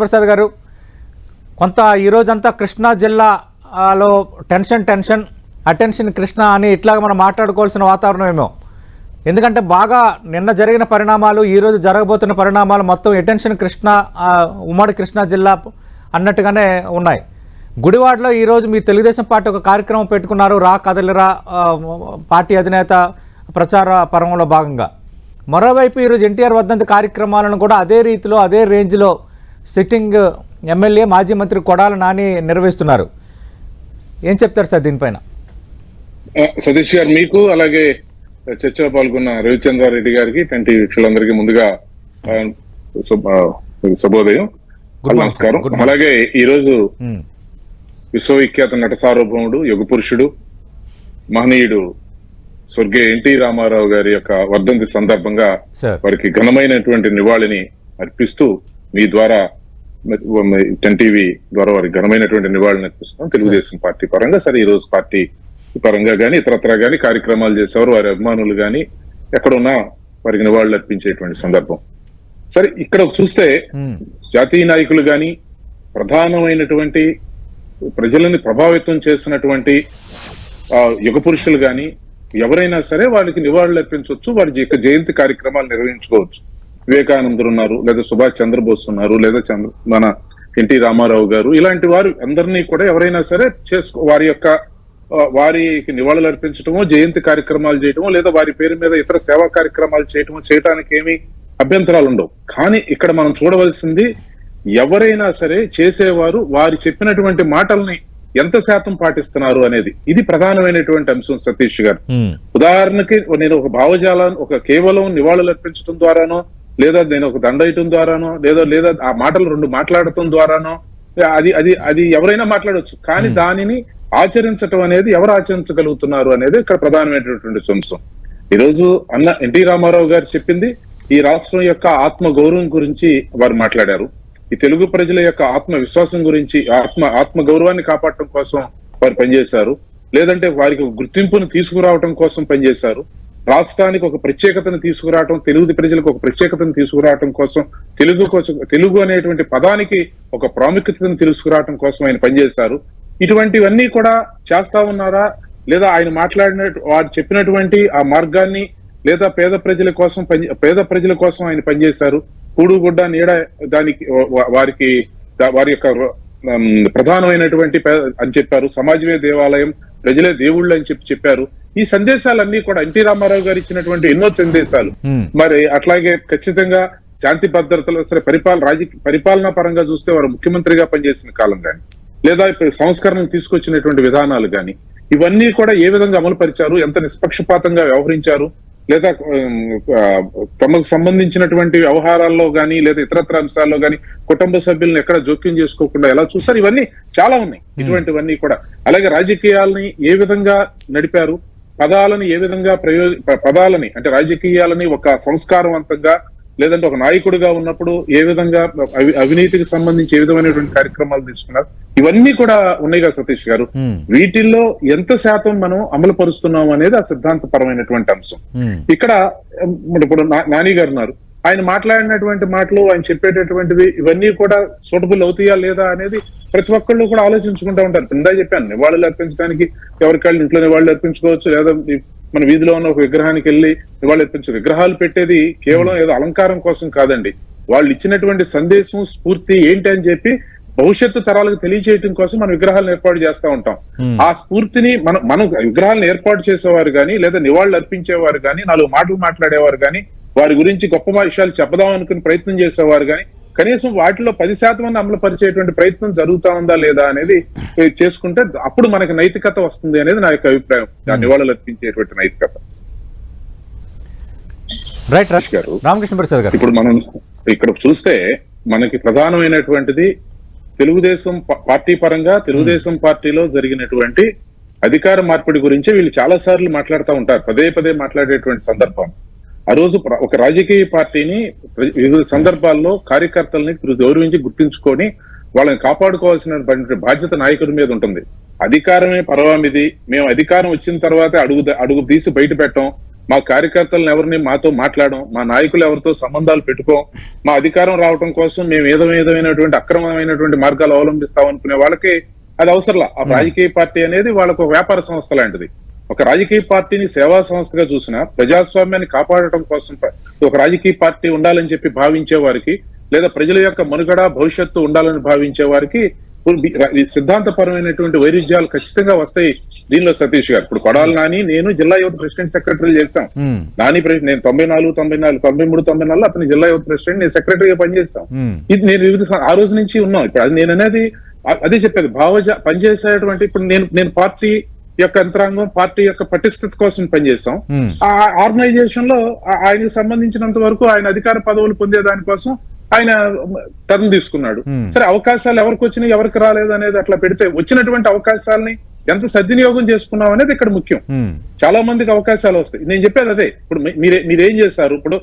ప్రసాద్ గారు, కొంత ఈరోజంతా కృష్ణా జిల్లాలో టెన్షన్ అటెన్షన్ కృష్ణా అని ఇట్లాగా మనం మాట్లాడుకోవాల్సిన వాతావరణం ఏమో. ఎందుకంటే బాగా నిన్న జరిగిన పరిణామాలు, ఈరోజు జరగబోతున్న పరిణామాలు మొత్తం అటెన్షన్ కృష్ణా, ఉమ్మడి కృష్ణా జిల్లా అన్నట్టుగానే ఉన్నాయి. గుడివాడలో ఈరోజు మీ తెలుగుదేశం పార్టీ ఒక కార్యక్రమం పెట్టుకున్నారు, రా కదలిరా పార్టీ అధినేత ప్రచార పర్వంలో భాగంగా. మరోవైపు ఈరోజు ఎన్టీఆర్ వర్ధంతి కార్యక్రమాలను కూడా అదే రీతిలో అదే రేంజ్లో సిట్టింగ్ ఎమ్మెల్యే మాజీ మంత్రి కొడాల నాని నిర్వహిస్తున్నారు. ఏం చెప్తారు సార్ దీనిపైన? సతీష్ గారు, మీకు అలాగే చర్చలో పాల్గొన్న రవిచంద్రారెడ్డి గారికి, టెంటీ వీక్షకులందరికీ ముందుగా శుభోదయం, నమస్కారం. అలాగే ఈరోజు విశ్వవిఖ్యాత నట సార్వభౌముడు, యుగ పురుషుడు, మహనీయుడు స్వర్గీయ ఎన్టీ రామారావు గారి యొక్క వర్ధంతి సందర్భంగా వారికి ఘనమైనటువంటి నివాళిని అర్పిస్తూ మీ ద్వారా టెన్ టీవీ ద్వారా వారికి ఘనమైనటువంటి నివాళిని అర్పిస్తున్నాం. తెలుగుదేశం పార్టీ పరంగా సరే, ఈ రోజు పార్టీ పరంగా గానీ ఇతరత్రా గానీ కార్యక్రమాలు చేసేవారు, వారి అభిమానులు గానీ ఎక్కడున్నా వారికి నివాళులు అర్పించేటువంటి సందర్భం. సరే, ఇక్కడ చూస్తే జాతీయ నాయకులు గాని, ప్రధానమైనటువంటి ప్రజలని ప్రభావితం చేసినటువంటి యుగ పురుషులు గాని ఎవరైనా సరే వాళ్ళకి నివాళులు అర్పించవచ్చు, వారి యొక్క జయంతి కార్యక్రమాలు నిర్వహించుకోవచ్చు. వివేకానందులు ఉన్నారు, లేదా సుభాష్ చంద్రబోస్ ఉన్నారు, లేదా మన ఎన్టీ రామారావు గారు, ఇలాంటి వారు అందరినీ కూడా ఎవరైనా సరే వారికి నివాళులు అర్పించడమో, జయంతి కార్యక్రమాలు చేయటమో, లేదా వారి పేరు మీద ఇతర సేవా కార్యక్రమాలు చేయటానికి ఏమీ అభ్యంతరాలు ఉండవు. కానీ ఇక్కడ మనం చూడవలసింది, ఎవరైనా సరే చేసేవారు వారు చెప్పినటువంటి మాటల్ని ఎంత శాతం పాటిస్తున్నారు అనేది. ఇది ప్రధానమైనటువంటి అంశం సతీష్ గారు. ఉదాహరణకి నేను ఒక భావజాలాన్ని కేవలం నివాళులు అర్పించడం ద్వారానో, లేదా నేను ఒక దండయటం ద్వారానో, లేదా ఆ మాటలు రెండు మాట్లాడటం ద్వారానో అది ఎవరైనా మాట్లాడవచ్చు. కానీ దానిని ఆచరించటం అనేది ఎవరు ఆచరించగలుగుతున్నారు అనేది ఇక్కడ ప్రధానమైనటువంటి అంశం. ఈరోజు ఎన్టీ రామారావు గారు చెప్పింది ఈ రాష్ట్రం యొక్క ఆత్మ గౌరవం గురించి వారు మాట్లాడారు. ఈ తెలుగు ప్రజల యొక్క ఆత్మ విశ్వాసం గురించి, ఆత్మ గౌరవాన్ని కాపాడటం కోసం వారు పనిచేశారు. లేదంటే వారికి గుర్తింపును తీసుకురావటం కోసం పనిచేశారు. రాష్ట్రానికి ఒక ప్రత్యేకతను తీసుకురావటం, తెలుగు ప్రజలకు ఒక ప్రత్యేకతను తీసుకురావటం కోసం, తెలుగు అనేటువంటి పదానికి ఒక ప్రాముఖ్యతను తీసుకురావటం కోసం ఆయన పనిచేశారు. ఇటువంటివన్నీ కూడా చేస్తా ఉన్నారా, లేదా ఆయన వారు చెప్పినటువంటి ఆ మార్గాన్ని, లేదా పేద ప్రజల కోసం ఆయన పనిచేశారు. కూడుగుడ్డ నీడ దానికి వారి యొక్క ప్రధానమైనటువంటి అని చెప్పారు. సమాజమే దేవాలయం, ప్రజలే దేవుళ్ళు అని చెప్పారు. ఈ సందేశాలన్నీ కూడా ఎన్టీ రామారావు గారు ఇచ్చినటువంటి ఎన్నో సందేశాలు. మరి అట్లాగే ఖచ్చితంగా శాంతి భద్రతలు సరే, పరిపాలనా పరంగా చూస్తే వారు ముఖ్యమంత్రిగా పనిచేసిన కాలం కానీ, లేదా సంస్కరణలు తీసుకొచ్చినటువంటి విధానాలు కానీ, ఇవన్నీ కూడా ఏ విధంగా అమలు పరిచారు, ఎంత నిష్పక్షపాతంగా వ్యవహరించారు, లేదా తమకు సంబంధించినటువంటి వ్యవహారాల్లో గానీ, లేదా ఇతరత్ర అంశాల్లో గానీ కుటుంబ సభ్యులను ఎక్కడ జోక్యం చేసుకోకుండా ఎలా చూస్తారు, ఇవన్నీ చాలా ఉన్నాయి ఇటువంటివన్నీ కూడా. అలాగే రాజకీయాలని ఏ విధంగా నడిపారు, పదాలని ఏ విధంగా పదాలని అంటే రాజకీయాలని ఒక సంస్కారవంతంగా, లేదంటే ఒక నాయకుడిగా ఉన్నప్పుడు ఏ విధంగా అవినీతికి సంబంధించి ఏ విధమైనటువంటి కార్యక్రమాలు తీసుకున్నారు, ఇవన్నీ కూడా ఉన్నాయి కదా సతీష్ గారు. వీటిల్లో ఎంత శాతం మనం అమలు పరుస్తున్నాం అనేది ఆ సిద్ధాంతపరమైనటువంటి అంశం. ఇక్కడ ఇప్పుడు నాని గారు ఉన్నారు, ఆయన మాట్లాడినటువంటి మాటలు, ఆయన చెప్పేటటువంటివి ఇవన్నీ కూడా సూటబుల్ అవుతాయా లేదా అనేది ప్రతి ఒక్కళ్ళు కూడా ఆలోచించుకుంటూ ఉంటారు. ఇందా చెప్పాను, నివాళులు అర్పించడానికి ఎవరికాళ్ళు ఇంట్లో నివాళులు అర్పించుకోవచ్చు, లేదా మన వీధిలో ఉన్న ఒక విగ్రహానికి వెళ్ళి నివాళులు అర్పించు. విగ్రహాలు పెట్టేది కేవలం ఏదో అలంకారం కోసం కాదండి. వాళ్ళు ఇచ్చినటువంటి సందేశం, స్ఫూర్తి ఏంటి అని చెప్పి భవిష్యత్తు తరాలకు తెలియజేయడం కోసం మనం విగ్రహాలను ఏర్పాటు చేస్తూ ఉంటాం. ఆ స్ఫూర్తిని మనం విగ్రహాలను ఏర్పాటు చేసేవారు కానీ, లేదా నివాళులు అర్పించేవారు కానీ, 4 మాటలు మాట్లాడేవారు కానీ, వారి గురించి గొప్ప విషయాలు చెప్పదాం అనుకుని ప్రయత్నం చేసేవారు కానీ, కనీసం వాటిలో 10% అమలు పరిచేటువంటి ప్రయత్నం జరుగుతా ఉందా లేదా అనేది చేసుకుంటే అప్పుడు మనకి నైతికత వస్తుంది అనేది నా యొక్క అభిప్రాయం. నివాళులు అర్పించేటువంటి నైతికత. రామకృష్ణ ప్రసాద్ గారు, ఇప్పుడు మనం ఇక్కడ చూస్తే మనకి ప్రధానమైనటువంటిది తెలుగుదేశం పార్టీ పరంగా, తెలుగుదేశం పార్టీలో జరిగినటువంటి అధికార మార్పిడి గురించి వీళ్ళు చాలా సార్లు మాట్లాడుతూ ఉంటారు, పదే మాట్లాడేటువంటి సందర్భం. ఆ రోజు ఒక రాజకీయ పార్టీని వివిధ సందర్భాల్లో కార్యకర్తల్ని గౌరవించి గుర్తించుకొని వాళ్ళని కాపాడుకోవాల్సిన బాధ్యత నాయకుడి మీద ఉంటుంది. అధికారమే పర్వామిది, మేము అధికారం వచ్చిన తర్వాత అడుగు తీసి బయట పెట్టాం, మా కార్యకర్తలను ఎవరిని మాతో మాట్లాడడం, మా నాయకులు ఎవరితో సంబంధాలు పెట్టుకోం, మా అధికారం రావడం కోసం మేము ఏదమైనటువంటి అక్రమమైనటువంటి మార్గాలు అవలంబిస్తాం అనుకునే వాళ్ళకి అది అవసరంలా. ఆ రాజకీయ పార్టీ అనేది వాళ్ళకు ఒక వ్యాపార సంస్థ లాంటిది. ఒక రాజకీయ పార్టీని సేవా సంస్థగా చూసినా ప్రజాస్వామ్యాన్ని కాపాడటం కోసం ఒక రాజకీయ పార్టీ ఉండాలని చెప్పి భావించే వారికి, లేదా ప్రజల యొక్క మనుగడ భవిష్యత్తు ఉండాలని భావించే వారికి ఈ సిద్ధాంతపరమైనటువంటి వైరుధ్యాలు ఖచ్చితంగా వస్తాయి దీనిలో. సతీష్ గారు, ఇప్పుడు కొడాలి నాని, నేను జిల్లా యువత ప్రెసిడెంట్ సెక్రటరీ చేశాం. నాని నేను 94, 94, 93, 94 అతని జిల్లా యువత ప్రెసిడెంట్, నేను సెక్రటరీగా పనిచేస్తాం. ఇది నేను ఆ రోజు నుంచి ఉన్నాం. ఇప్పుడు అది నేను అనేది అదే చెప్పేది, పనిచేసేటువంటి ఇప్పుడు నేను పార్టీ యొక్క యంత్రాంగం, పార్టీ యొక్క పటిష్టత కోసం పనిచేస్తాం. ఆ ఆర్గనైజేషన్ లో ఆయనకు సంబంధించినంత వరకు ఆయన అధికార పదవులు పొందే దానికోసం ఆయన టర్న్ తీసుకున్నాడు. సరే, అవకాశాలు ఎవరికి వచ్చినాయి ఎవరికి రాలేదు అనేది అట్లా పెడితే, వచ్చినటువంటి అవకాశాలని ఎంత సద్వినియోగం చేసుకున్నాం అనేది ఇక్కడ ముఖ్యం. చాలా మందికి అవకాశాలు వస్తాయి. నేను చెప్పేది అదే. ఇప్పుడు మీరేం చేస్తారు, ఇప్పుడు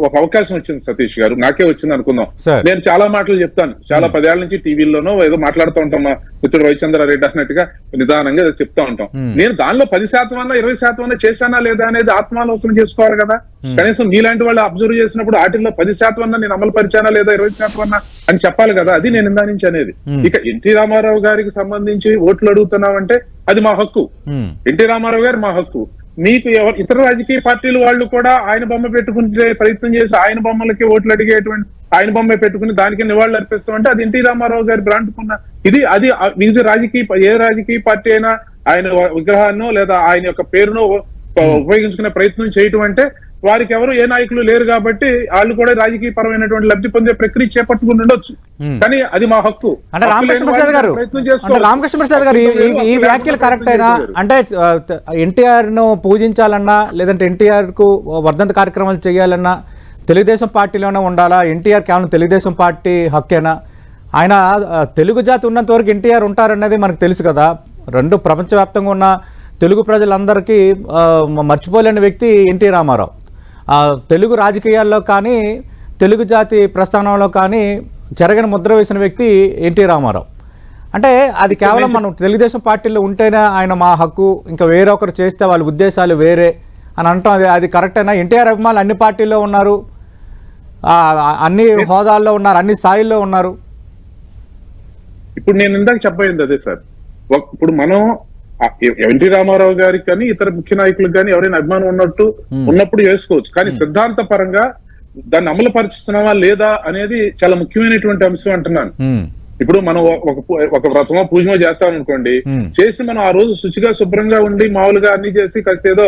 ఒక అవకాశం వచ్చింది సతీష్ గారు, నాకే వచ్చింది అనుకుందాం. నేను చాలా మాటలు చెప్తాను, చాలా 10 ఏళ్ల నుంచి టీవీల్లోనో ఏదో మాట్లాడుతూ ఉంటాం. మా మిత్రుడు రవిచంద్రారెడ్డి అన్నట్టుగా నిదానంగా చెప్తా ఉంటాం. నేను దానిలో 10% అన్నా 20% చేశానా లేదా అనేది ఆత్మాలోచన చేసుకోవాలి కదా. కనీసం మీలాంటి వాళ్ళు అబ్జర్వ్ చేసినప్పుడు వాటిల్లో 10% అన్నా నేను అమలు పరిచానా లేదా 20% అన్నా అని చెప్పాలి కదా. అది నేను ఇందా నుంచి అనేది. ఇక ఎన్టీ రామారావు గారికి సంబంధించి ఓట్లు అడుగుతున్నామంటే అది మా హక్కు. ఎన్టీ రామారావు గారు మా హక్కు. మీకు ఇతర రాజకీయ పార్టీలు వాళ్ళు కూడా ఆయన బొమ్మ పెట్టుకుంటే ప్రయత్నం చేసి ఆయన బొమ్మలకి ఓట్లు అడిగేటువంటి, ఆయన బొమ్మ పెట్టుకుని దానికి నివాళులు అర్పిస్తామంటే అది ఎన్టీ రామారావు గారి బ్రాండ్కున్న అది వివిధ ఏ రాజకీయ పార్టీ అయినా ఆయన విగ్రహాన్నో లేదా ఆయన యొక్క పేరునో ఉపయోగించుకునే ప్రయత్నం చేయటం అంటే వారికి ఎవరు ఏ నాయకులు లేరు కాబట్టి వాళ్ళు కూడా రాజకీయ పరమైనటువంటి లబ్ధి పొందే ప్రక్రియ చేపట్టుకుని ఉండొచ్చు. కానీ అది మా హక్కు. అంటే రామకృష్ణ ప్రసాద్ గారు ఈ వ్యాఖ్యలు కరెక్ట్ అయినా, అంటే ఎన్టీఆర్ ను పూజించాలన్నా లేదంటే ఎన్టీఆర్ కు వర్ధంతి కార్యక్రమాలు చేయాలన్నా తెలుగుదేశం పార్టీలోనే ఉండాలా? ఎన్టీఆర్ కేవలం తెలుగుదేశం పార్టీ హక్కేనా? ఆయన తెలుగు జాతి ఉన్నంత వరకు ఎన్టీఆర్ ఉంటారన్నది మనకు తెలుసు కదా. రెండు ప్రపంచవ్యాప్తంగా ఉన్న తెలుగు ప్రజలందరికీ మర్చిపోలేని వ్యక్తి ఎన్టీ రామారావు. తెలుగు రాజకీయాల్లో కానీ తెలుగు జాతి ప్రస్థానంలో కానీ చెరగని ముద్ర వేసిన వ్యక్తి ఎన్టీ రామారావు. అంటే అది కేవలం మనం తెలుగుదేశం పార్టీలో ఉంటేనే ఆయన మా హక్కు, ఇంకా వేరొకరు చేస్తే వాళ్ళ ఉద్దేశాలు వేరే అని అంటాం. అది కరెక్టేనా? ఎన్టీఆర్ అభిమానులు అన్ని పార్టీల్లో ఉన్నారు, అన్ని హోదాల్లో ఉన్నారు, అన్ని స్థాయిల్లో ఉన్నారు. ఇప్పుడు నేను ఇందాక చెప్పబోయింది అదే సార్. ఇప్పుడు మనం ఎన్టీ రామారావు గారికి కానీ ఇతర ముఖ్య నాయకులకు కానీ ఎవరైనా అభిమానం ఉన్నప్పుడు చేసుకోవచ్చు. కానీ సిద్ధాంత పరంగా దాన్ని అమలు పరుస్తున్నావా లేదా అనేది చాలా ముఖ్యమైనటువంటి అంశం అంటున్నాను. ఇప్పుడు మనం ఒక వ్రతమో పూజమో చేస్తాం అనుకోండి, చేసి మనం ఆ రోజు శుచిగా శుభ్రంగా ఉండి మామూలుగా అన్ని చేసి కాస్త ఏదో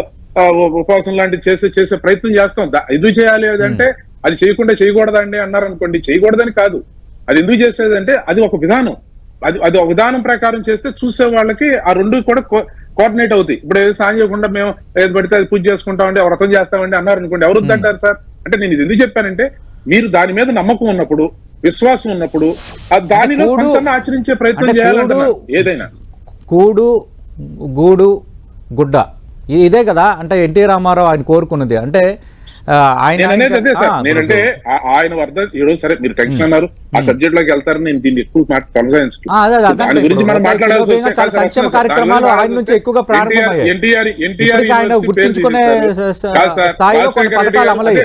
ఉపవాసం లాంటివి చేసే ప్రయత్నం చేస్తాం. ఎందుకు చేయాలి అదంటే అది చేయకూడదండి అన్నారు అనుకోండి, చేయకూడదని కాదు. అది ఎందుకు చేసేదంటే అది ఒక విధానం. అది ఒక విధానం ప్రకారం చేస్తే చూసే వాళ్ళకి ఆ రెండు కూడా కోఆర్డినేట్ అవుతాయి. ఇప్పుడు ఏదో స్నానం చేయకుండా మేము ఏది పడితే అది పూజ చేసుకుంటామండి, వ్రతం చేస్తామండి అన్నారు అనుకోండి, ఎవరు వద్దంటారు సార్? అంటే నేను ఇది ఎందుకు చెప్పానంటే, మీరు దాని మీద నమ్మకం ఉన్నప్పుడు, విశ్వాసం ఉన్నప్పుడు దానిలో ఆచరించే ప్రయత్నం చేయాలంటే ఏదైనా కూడు గూడు గుడ్డ ఇదే కదా. అంటే ఎన్టీ రామారావు ఆయన కోరుకున్నది. అంటే నేనంటే ఆయన వద్ద ఏదో సరే మీరు టెన్షన్ అన్నారు, ఆ సబ్జెక్ట్ లోకి వెళ్తారని నేను దీన్ని ఎక్కువ దాని గురించి మనం మాట్లాడాల్సి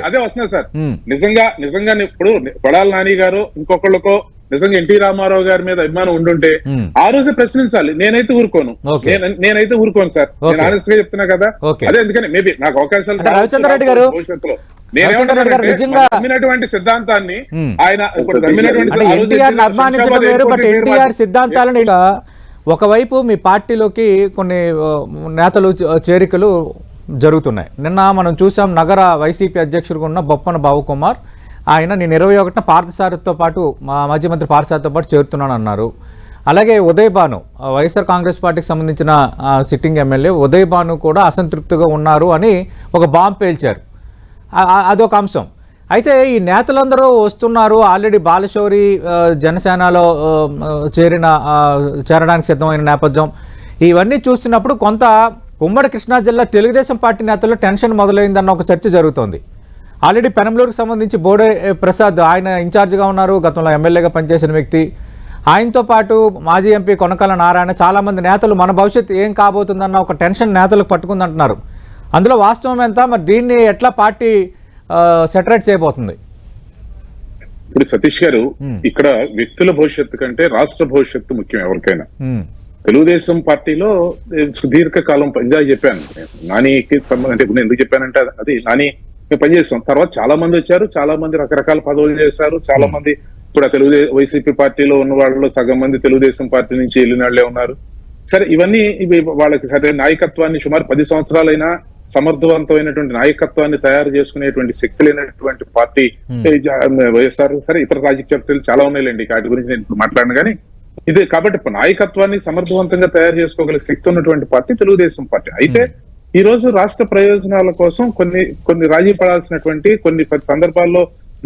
అదే వస్తున్నా సార్. నిజంగా ఇప్పుడు కొడాలి నాని గారు ఇంకొకళ్ళకో నిజంగా ఎన్టీ రామారావు గారి మీద అభిమానం ఉండుంటే ఆ రోజే ప్రశ్నించాలి. నేనైతే ఊరుకోను సార్. నేను ఆనెస్ట్ గా చెప్తున్నా కదా. అదే ఎందుకని మేబీ నాకు అవకాశాలు భవిష్యత్తులో నమ్మినటువంటి సిద్ధాంతాన్ని ఆయన ఎన్టీఆర్ సిద్ధాంతాలను ఒకవైపు మీ పార్టీలోకి కొన్ని నేతలు చేరికలు జరుగుతున్నాయి. నిన్న మనం చూసాం, నగర వైసీపీ అధ్యక్షుడిగా ఉన్న బొప్పన బాబుకుమార్ ఆయన నేను 21న పార్థసారథితో పాటు మాజీ మంత్రి పార్థసారథితో పాటు చేరుతున్నాను అన్నారు. అలాగే ఉదయ్ భాను, వైఎస్ఆర్ కాంగ్రెస్ పార్టీకి సంబంధించిన సిట్టింగ్ ఎమ్మెల్యే ఉదయ్ భాను కూడా అసంతృప్తిగా ఉన్నారు అని ఒక బాంబు పేల్చారు. అదొక అంశం. అయితే ఈ నేతలందరూ వస్తున్నారు, ఆల్రెడీ బాలశౌరి జనసేనలో చేరడానికి సిద్ధమైన నేపథ్యం. ఇవన్నీ చూస్తున్నప్పుడు కొంత ఉమ్మడి కృష్ణా జిల్లా తెలుగుదేశం పార్టీ నేతల్లో టెన్షన్ మొదలైందన్న ఒక చర్చ జరుగుతోంది. ఆల్రెడీ పెనంలూరుకు సంబంధించి బోడే ప్రసాద్ ఆయన ఇన్ఛార్జిగా ఉన్నారు, గతంలో ఎమ్మెల్యేగా పనిచేసిన వ్యక్తి. ఆయనతో పాటు మాజీ ఎంపీ కొనకళ్ళ నారాయణ, చాలామంది నేతలు మన భవిష్యత్తు ఏం కాబోతుందన్న ఒక టెన్షన్ నేతలకు పట్టుకుందంటున్నారు. అందులో వాస్తవం ఎంత, మరి దీన్ని ఎట్లా పార్టీ సెటరేట్ చేయబోతుంది? ఇప్పుడు సతీష్ గారు, ఇక్కడ వ్యక్తుల భవిష్యత్తు కంటే రాష్ట్ర భవిష్యత్తు ముఖ్యం ఎవరికైనా. తెలుగుదేశం పార్టీలో సుదీర్ఘకాలం ఇందా చెప్పాను, నానికి అంటే ఎందుకు చెప్పానంటే అది నాని పనిచేస్తాం. తర్వాత చాలా మంది వచ్చారు, చాలా మంది రకరకాల పదవులు చేశారు, చాలా మంది ఇప్పుడు వైసీపీ పార్టీలో ఉన్న వాళ్ళు సగం మంది తెలుగుదేశం పార్టీ నుంచి వెళ్ళిన వాళ్ళే ఉన్నారు. సరే, ఇవన్నీ వాళ్ళకి సరే నాయకత్వాన్ని సుమారు 10 సంవత్సరాలైనా సమర్థవంతమైనటువంటి నాయకత్వాన్ని తయారు చేసుకునేటువంటి శక్తి లేనటువంటి పార్టీ వైఎస్ఆర్. సరే, ఇతర రాజకీయ పార్టీలు చాలా ఉన్నాయిలేండి, వాటి గురించి నేను ఇప్పుడు మాట్లాడను. కానీ ఇదే కాబట్టి నాయకత్వాన్ని సమర్థవంతంగా తయారు చేసుకోగల శక్తి ఉన్నటువంటి పార్టీ తెలుగుదేశం పార్టీ. అయితే ఈ రోజు రాష్ట్ర ప్రయోజనాల కోసం కొన్ని రాజీ పడాల్సినటువంటి కొన్ని సందర్భాల్లో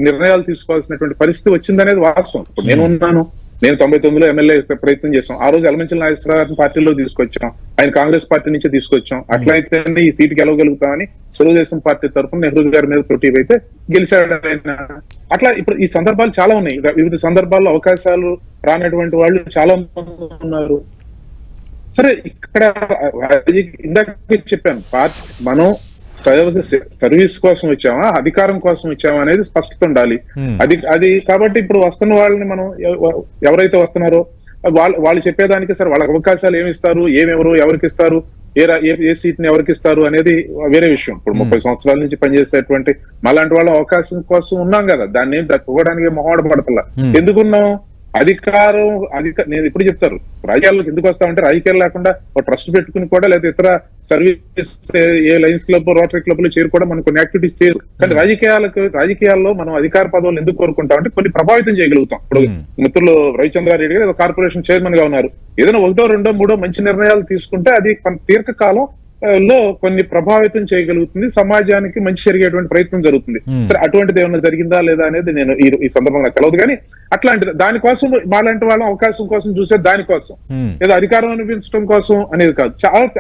నిర్ణయాలు తీసుకోవాల్సినటువంటి పరిస్థితి వచ్చిందనేది వాస్తవం. ఇప్పుడు నేను 99లో ఎమ్మెల్యే ప్రయత్నం చేశాం. ఆ రోజు ఎలమంచిల నాగేశ్వరరావు పార్టీలో తీసుకొచ్చాం, ఆయన కాంగ్రెస్ పార్టీ నుంచి తీసుకొచ్చాం. అట్లా అయితే ఈ సీటు గెలవగలుగుతామని తెలుగుదేశం పార్టీ తరఫున నెహ్రూ గారి మీద పోటీ అయితే గెలిచాడు ఆయన. అట్లా ఇప్పుడు ఈ సందర్భాలు చాలా ఉన్నాయి. వివిధ సందర్భాల్లో అవకాశాలు రానటువంటి వాళ్ళు చాలా మంది ఉన్నారు. సరే, ఇక్కడ ఇందాక చెప్పాను, మనం సర్వీస్ కోసం వచ్చామా, అధికారం కోసం వచ్చామా అనేది స్పష్టత ఉండాలి. అది కాబట్టి ఇప్పుడు వస్తున్న వాళ్ళని మనం ఎవరైతే వస్తున్నారో వాళ్ళు చెప్పేదానికి సరే వాళ్ళకి అవకాశాలు ఏమిస్తారు, ఎవరికి ఇస్తారు, ఏ సీట్ ని ఎవరికి ఇస్తారు అనేది వేరే విషయం. ఇప్పుడు 30 సంవత్సరాల నుంచి పనిచేసేటువంటి మాలాంటి వాళ్ళ అవకాశం కోసం ఉన్నాం కదా, దాన్ని ఏం తక్కువడానికి మొహమాట పడతలా. ఎందుకున్నాం? అధికారం నేను ఇప్పుడు చెప్తారు, రాజకీయాలకు ఎందుకు వస్తామంటే రాజకీయాలు లేకుండా ఒక ట్రస్ట్ పెట్టుకుని కూడా లేదా ఇతర సర్వీస్ ఏ లయన్స్ క్లబ్, రోటరీ క్లబ్ లో చేరి కూడా మనం కొన్ని యాక్టివిటీస్ చేయరు. కానీ రాజకీయాల్లో మనం అధికార పదవులు ఎందుకు కోరుకుంటాం అంటే కొన్ని ప్రభావితం చేయగలుగుతాం. ఇప్పుడు మిత్రులు రవిచంద్రారెడ్డి గారు కార్పొరేషన్ చైర్మన్ గా ఉన్నారు. ఏదైనా 1, 2, 3 మంచి నిర్ణయాలు తీసుకుంటే అది దీర్ఘకాలం లో కొన్ని ప్రభావితం చేయగలుగుతుంది, సమాజానికి మంచి జరిగేటువంటి ప్రయత్నం జరుగుతుంది. సరే, అటువంటిది ఏమైనా జరిగిందా లేదా అనేది నేను ఈ సందర్భంగా కలవదు. కానీ అట్లాంటిది దానికోసం మాలాంటి వాళ్ళం అవకాశం కోసం చూసే దానికోసం ఏదో అధికారం అనిపించడం కోసం అనేది కాదు.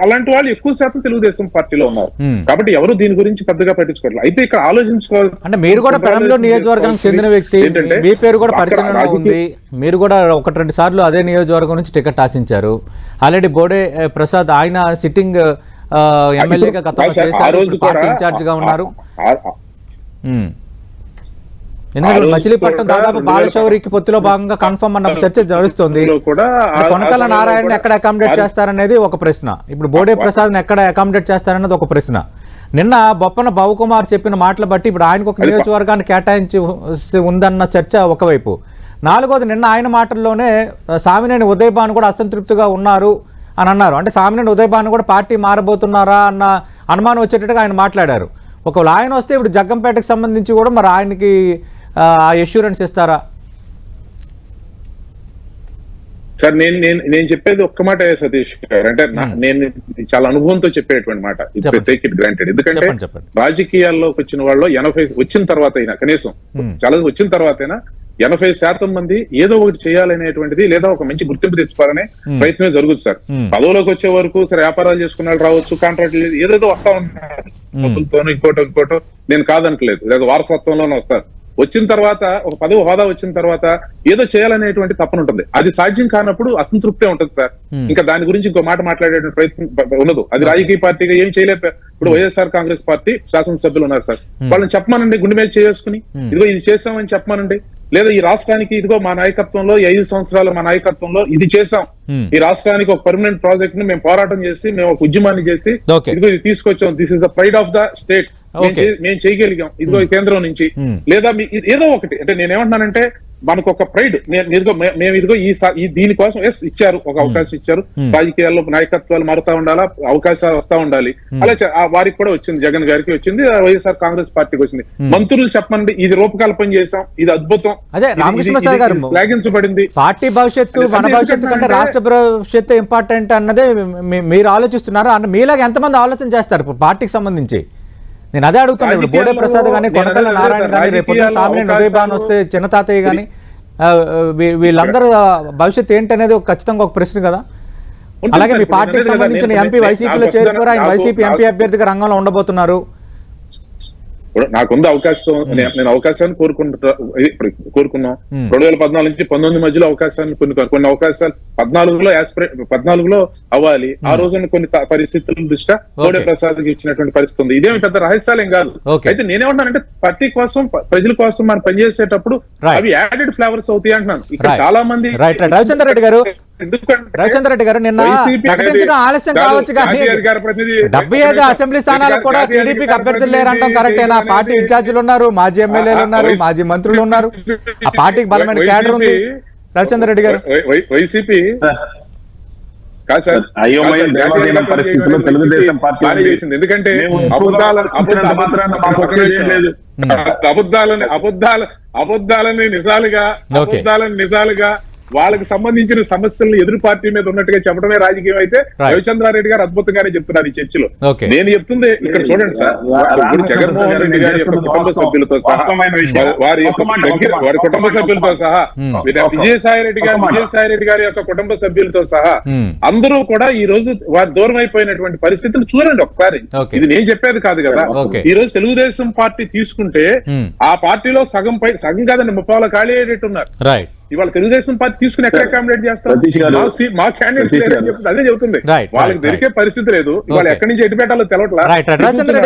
అలాంటి వాళ్ళు ఎక్కువ శాతం తెలుగుదేశం పార్టీలో ఉన్నారు. కాబట్టి ఎవరు దీని గురించి పెద్దగా పట్టించుకోవట్లేదు. అయితే ఇక్కడ ఆలోచించుకోవాలి, అంటే మీరు కూడా పెరంబలూరు నియోజకవర్గానికి చెందిన వ్యక్తి, మీ పేరు కూడా పరిశీలన ఉంది. మీరు కూడా 1-2 సార్లు అదే నియోజకవర్గం నుంచి టికెట్ ఆశించారు. ఆల్రెడీ బోడే ప్రసాద్ ఆయన సిట్టింగ్ ఎమ్మెల్యేగా గతంలో చేశారు, పార్టీ ఇన్ఛార్జ్ గా ఉన్నారు. ఎందుకంటే మచిలీపట్నం దాదాపు బాలశౌరికి పొత్తులో భాగంగా కన్ఫర్మ్ అన్న చర్చ జరుగుతుంది. కొనకళ్ళ నారాయణ ఎక్కడ అకామిడేట్ చేస్తారనేది ఒక ప్రశ్న, ఇప్పుడు బోడే ప్రసాద్ ఎక్కడ అకామిడేట్ చేస్తారనేది ఒక ప్రశ్న. నిన్న బొప్పన బాబుకుమార్ చెప్పిన మాటలు బట్టి ఇప్పుడు ఆయనకు ఒక నియోజకవర్గాన్ని కేటాయించి ఉందన్న చర్చ ఒకవైపు. 4వది, నిన్న ఆయన మాటల్లోనే సామినేని ఉదయ్ భాను కూడా అసంతృప్తిగా ఉన్నారు అని అన్నారు. అంటే సామినేని ఉదయ్ భాను కూడా పార్టీ మారబోతున్నారా అన్న అనుమానం వచ్చేటట్టుగా ఆయన మాట్లాడారు. ఒకవేళ ఆయన వస్తే ఇప్పుడు జగ్గంపేటకు సంబంధించి కూడా మరి ఆయనకి అష్యూరెన్స్ ఇస్తారా? సార్, నేను చెప్పేది ఒక్క మాట సతీష్ గారు, అంటే నేను చాలా అనుభవంతో చెప్పేటువంటి మాట. It's take it granted. ఎందుకంటే రాజకీయాల్లోకి వచ్చిన వాళ్ళు 80 వచ్చిన తర్వాత అయినా, కనీసం చాలా వచ్చిన తర్వాత అయినా 80% మంది ఏదో ఒకటి చేయాలనేటువంటిది లేదా ఒక మంచి గుర్తింపు తెచ్చుకోవాలనే ప్రయత్నమే జరుగుతుంది సార్. పదవులోకి వచ్చే వరకు సరే వ్యాపారాలు చేసుకున్న వాళ్ళు రావచ్చు, కాంట్రాక్ట్ లేదు, ఏదేదో వస్తా ఉంటారు, ఇంకోటో నేను కాదంటలేదు, లేదా వారసత్వంలోనే వస్తారు. వచ్చిన తర్వాత ఒక పదవి హోదా వచ్చిన తర్వాత ఏదో చేయాలనేటువంటి తప్పన ఉంటుంది. అది సాధ్యం కానప్పుడు అసంతృప్తే ఉంటుంది సార్. ఇంకా దాని గురించి ఇంకో మాట మాట్లాడేటువంటి ప్రయత్నం ఉండదు. అది రాజకీయ పార్టీగా ఏం చేయలేకపోయారు. ఇప్పుడు వైఎస్ఆర్ కాంగ్రెస్ పార్టీ శాసనసభ్యులు ఉన్నారు సార్, వాళ్ళని చెప్పమానండి, గుండె మీద చేసుకుని ఇదిగో ఇది చేస్తామని చెప్పమానండి. లేదా ఈ రాష్ట్రానికి ఇదిగో మా నాయకత్వంలో 5 సంవత్సరాల మా నాయకత్వంలో ఇది చేసాం, ఈ రాష్ట్రానికి ఒక పర్మనెంట్ ప్రాజెక్ట్ ని మేము పోరాటం చేసి మేము ఒక ఉద్యమాన్ని చేసి ఇదిగో ఇది తీసుకొచ్చాం, this is the pride of the state, మేము చేయగలిగాం ఇదిగో ఈ కేంద్రం నుంచి. లేదా ఏదో ఒకటి, అంటే నేనేమంటున్నానంటే మనకు ఒక ప్రైడ్, మేము ఇదిగో ఈ దీనికోసం ఇచ్చారు, ఒక అవకాశం ఇచ్చారు. రాజకీయాల్లో నాయకత్వాలు మారుతా ఉండాలా, అవకాశాలు వస్తా ఉండాలి. అలా వారికి కూడా వచ్చింది, జగన్ గారికి వచ్చింది, వైఎస్ఆర్ కాంగ్రెస్ పార్టీకి వచ్చింది. మంత్రులు చెప్పండి, ఇది రూపకల్పన చేసాం, ఇది అద్భుతం, శ్లాఘించబడింది. పార్టీ భవిష్యత్తు మన భవిష్యత్తు కంటే రాష్ట్ర భవిష్యత్తు ఇంపార్టెంట్ అన్నదే మీరు ఆలోచిస్తున్నారు. అంటే మీలాగా ఎంతమంది ఆలోచన చేస్తారు ఇప్పుడు పార్టీకి సంబంధించి? నేను అదే అడుగుతున్నాను. ఇప్పుడు బోడే ప్రసాద్ కానీ, కొనకళ్ళ నారాయణ కానీ, రేపు సామినేని ఉదయ్ భాను వస్తే చిన్న తాతయ్య కానీ, వీళ్ళందరూ భవిష్యత్తు ఏంటనేది ఖచ్చితంగా ఒక ప్రశ్న కదా. అలాగే మీ పార్టీకి సంబంధించిన ఎంపీ వైసీపీలో చేరుకోరు, ఆయన వైసీపీ ఎంపీ అభ్యర్థిగా రంగంలో ఉండబోతున్నారు. నాకుంది అవకాశం, నేను అవకాశాన్ని కోరుకున్నాం. 2014 నుంచి 19 మధ్యలో అవకాశాన్ని కొన్ని అవకాశాలు 14లో అవ్వాలి. ఆ రోజున కొన్ని పరిస్థితుల దృష్ట్యా బోడే ప్రసాద్ కి ఇచ్చినటువంటి పరిస్థితి ఉంది. ఇదేమి పెద్ద రహస్యాలేం కాదు. అయితే నేనేమంటానంటే పార్టీ కోసం, ప్రజల కోసం మనం పనిచేసేటప్పుడు అవి యాడెడ్ ఫ్లేవర్స్ అవుతాయి అంటున్నాను. ఇక్కడ చాలా మంది రవిచంద్ర రెడ్డి గారు నిన్న ప్రకటించడం ఆలస్యం కావచ్చు కానీ 75 అసెంబ్లీ స్థానాలకు కూడా టీడీపీకి అభ్యర్థులు లేరంటాం కరెక్టేనా? పార్టీ ఇన్ఛార్జీలు ఉన్నారు, మాజీ ఎమ్మెల్యేలు ఉన్నారు, మాజీ మంత్రులు ఉన్నారు, ఆ పార్టీకి బలమైన క్యాడర్ ఉంది. రవిచంద్ర రెడ్డి గారు వైసీపీ పరిస్థితుల్లో తెలుగుదేశం పార్టీ చేసింది. ఎందుకంటే అబద్ధాలని నిజాలుగా వాళ్ళకి సంబంధించిన సమస్యలను ఎదురు పార్టీ మీద ఉన్నట్టుగా చెప్పడమే రాజకీయం అయితే రవిచంద్రారెడ్డి గారు అద్భుతంగానే చెప్తున్నారు ఈ చర్చలో. నేను చెప్తుంది ఇక్కడ చూడండి సార్, జగన్మోహన్ రెడ్డి గారి యొక్క కుటుంబ సభ్యులతో సహా, వారి కుటుంబ సభ్యులతో సహా, విజయసాయి రెడ్డి గారి యొక్క కుటుంబ సభ్యులతో సహా అందరూ కూడా ఈ రోజు వారి దూరం అయిపోయినటువంటి పరిస్థితులు చూడండి ఒకసారి. ఇది నేను చెప్పేది కాదు కదా. ఈ రోజు తెలుగుదేశం పార్టీ తీసుకుంటే ఆ పార్టీలో సగం కాదండి 30 ఖాళీ అయ్యేటట్టున్నారు. ఇవాళ తెలుగుదేశం పార్టీ తీసుకుని ఎక్కడ అకామిడేట్ చేస్తారు? మా క్యాండిడేట్ అదే చెబుతుంది. వాళ్ళకి దొరికే పరిస్థితి లేదు. ఇవాళ ఎక్కడి నుంచి ఎటు పెట్టాలో తెలవట్లా.